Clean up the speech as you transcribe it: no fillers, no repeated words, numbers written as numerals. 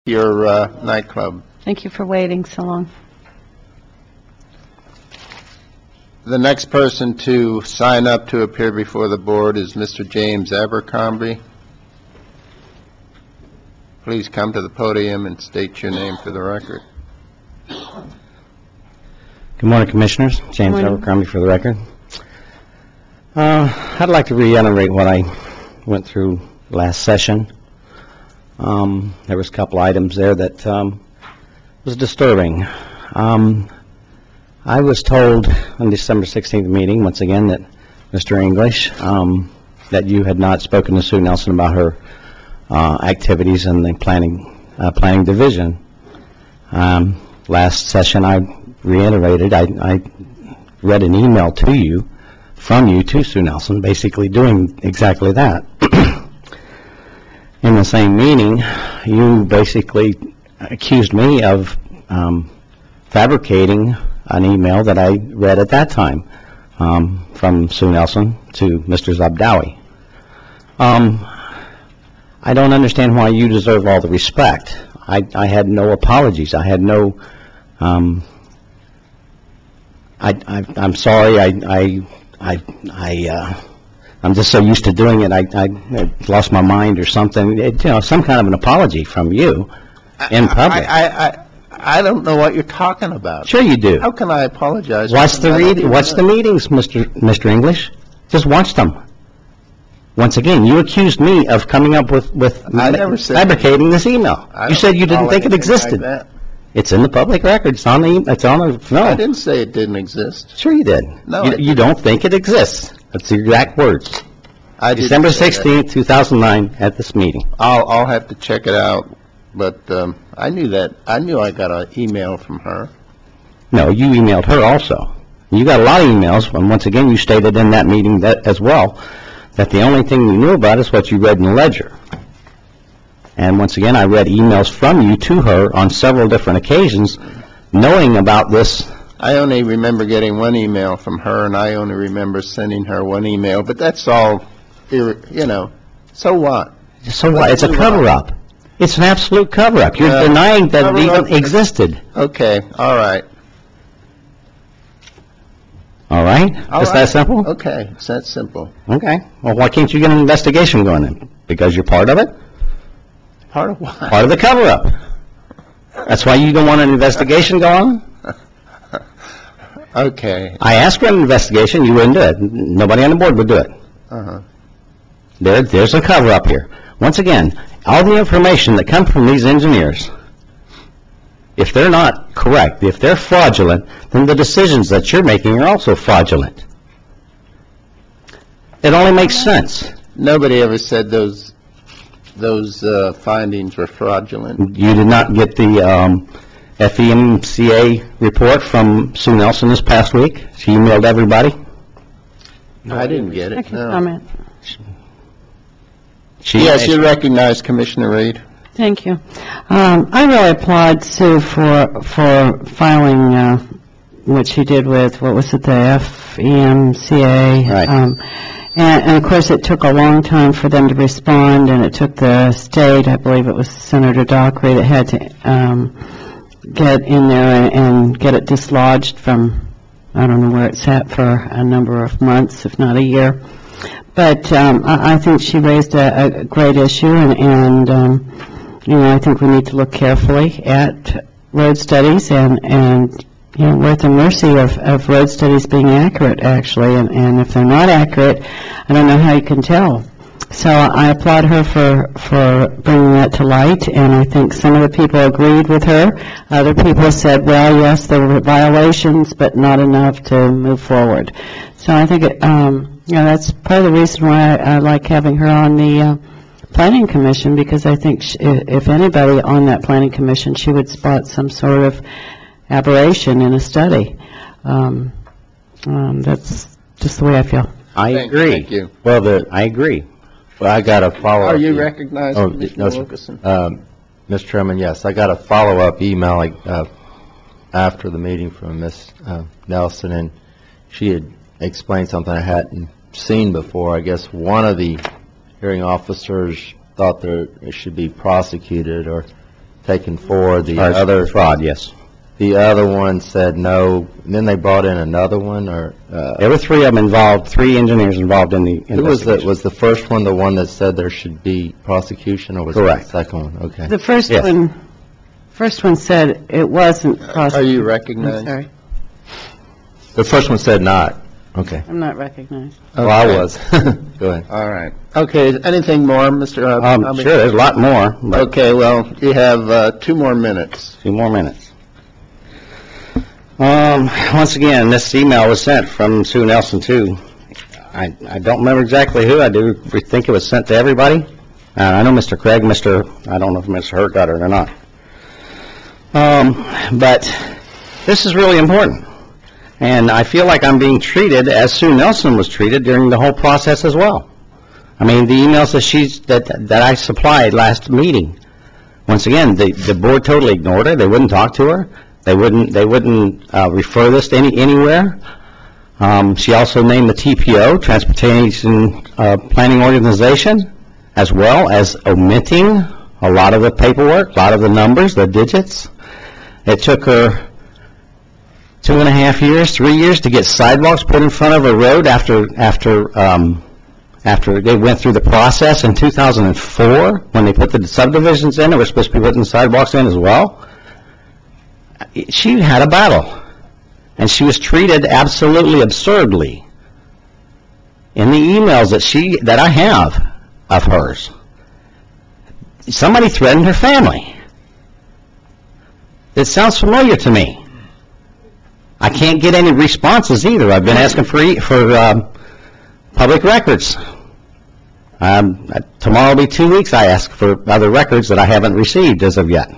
your nightclub. Thank you for waiting so long. The next person to sign up to appear before the board is Mr. James Abercrombie. Please come to the podium and state your name for the record. Good morning, Commissioners. James Abercrombie for the record. I'd like to reiterate what I went through last session. There was a couple items there that was disturbing. I was told on December 16th meeting, once again, that Mr. English, that you had not spoken to Sue Nelson about her activities in the planning division. Last session, I reiterated, I read an email to you, from you to Sue Nelson, basically doing exactly that. In the same meeting, you basically accused me of fabricating an email that I read at that time from Sue Nelson to Mr. Zabdawi. I don't understand why you deserve all the respect. I had no apologies. I had no... I'm sorry. I'm just so used to doing it. I lost my mind or something. Some kind of an apology from you in public. I don't know what you're talking about. Sure you do. How can I apologize? Watch the meetings, Mr. English. Just watch them. Once again, you accused me of coming up with fabricating this email. You said you didn't think it existed. Like it's in the public record. It's on the no. I didn't say it didn't exist. Sure you did. No, you don't think it exists. That's the exact words. December 16th, 2009, at this meeting. I'll have to check it out. But I knew that. I knew I got an email from her. No, you emailed her also. You got a lot of emails, and once again, you stated in that meeting that as well, that the only thing you knew about is what you read in the ledger. And once again, I read emails from you to her on several different occasions, knowing about this. I only remember getting one email from her, and I only remember sending her one email. But that's all, so what? So what? It's a cover-up. It's an absolute cover-up. You're denying that it even existed. Okay, all right. All right? Just that simple? Okay, it's that simple. Okay. Well, why can't you get an investigation going then? Because you're part of it? Part of what? Part of the cover-up. That's why you don't want an investigation going? Okay. I asked for an investigation. You wouldn't do it. Nobody on the board would do it. Uh-huh. There's a cover-up here. Once again, all the information that comes from these engineers, if they're not correct, if they're fraudulent, then the decisions that you're making are also fraudulent. It only makes sense. Nobody ever said those findings were fraudulent. You did not get the FEMCA report from Sue Nelson this past week? She emailed everybody? No, I didn't get it. I can comment. Yes, you recognize Commissioner Reed. Thank you. I really applaud Sue for filing what she did with, what was it, the FEMCA. Right. And of course, it took a long time for them to respond, and it took the state, I believe it was Senator Dockery, that had to get in there and get it dislodged from, I don't know where it's at, for a number of months, if not a year. But I think she raised a great issue, and I think we need to look carefully at road studies, and we're at the mercy of road studies being accurate, actually, and if they're not accurate, I don't know how you can tell. So I applaud her for bringing that to light, and I think some of the people agreed with her. Other people said, well, yes, there were violations, but not enough to move forward. So I think that's part of the reason why I like having her on the Planning Commission, because I think if anybody on that Planning Commission, she would spot some sort of aberration in a study. That's just the way I feel. I agree. Thank you. Well, I agree. Well, I got a follow-up. Are you recognized, Commissioner Wilkerson? Mr. Chairman, yes. I got a follow-up email after the meeting from Ms. Nelson, and she had explained something I hadn't seen before. I guess one of the hearing officers thought it should be prosecuted or taken forward. The Or other, fraud, yes. the other one said no, and then they brought in another one, or, There were 3 of them involved, 3 engineers involved in the who was investigation. was the first one the one that said there should be prosecution, or was it Correct. the second one? Okay. The first Yes. one said it wasn't prosecuted. Are you I'm recognized? sorry, The first one said not. Okay. I'm not recognized. Well, I Okay. was. Go ahead. All right. Okay, anything more, Mr. Hubby? Sure, there's a lot more, but Okay, well, you have 2 more minutes. 2 more minutes. Once again, this email was sent from Sue Nelson, too. I don't remember exactly who. I do think it was sent to everybody. I know Mr. Craig, I don't know if Mr. Hurt got it or not. But this is really important. And I feel like I'm being treated as Sue Nelson was treated during the whole process as well. I mean, the emails that I supplied last meeting, once again, the board totally ignored her. They wouldn't talk to her. They wouldn't refer this to anywhere. She also named the TPO, Transportation Planning Organization, as well as omitting a lot of the paperwork, a lot of the numbers, the digits. It took her 2.5 years, 3 years to get sidewalks put in front of a road after they went through the process in 2004, when they put the subdivisions in, they were supposed to be putting sidewalks in as well. She had a battle, and she was treated absolutely absurdly. In the emails that I have of hers, somebody threatened her family. It sounds familiar to me. I can't get any responses either. I've been asking for public records. Tomorrow will be 2 weeks I ask for other records that I haven't received as of yet.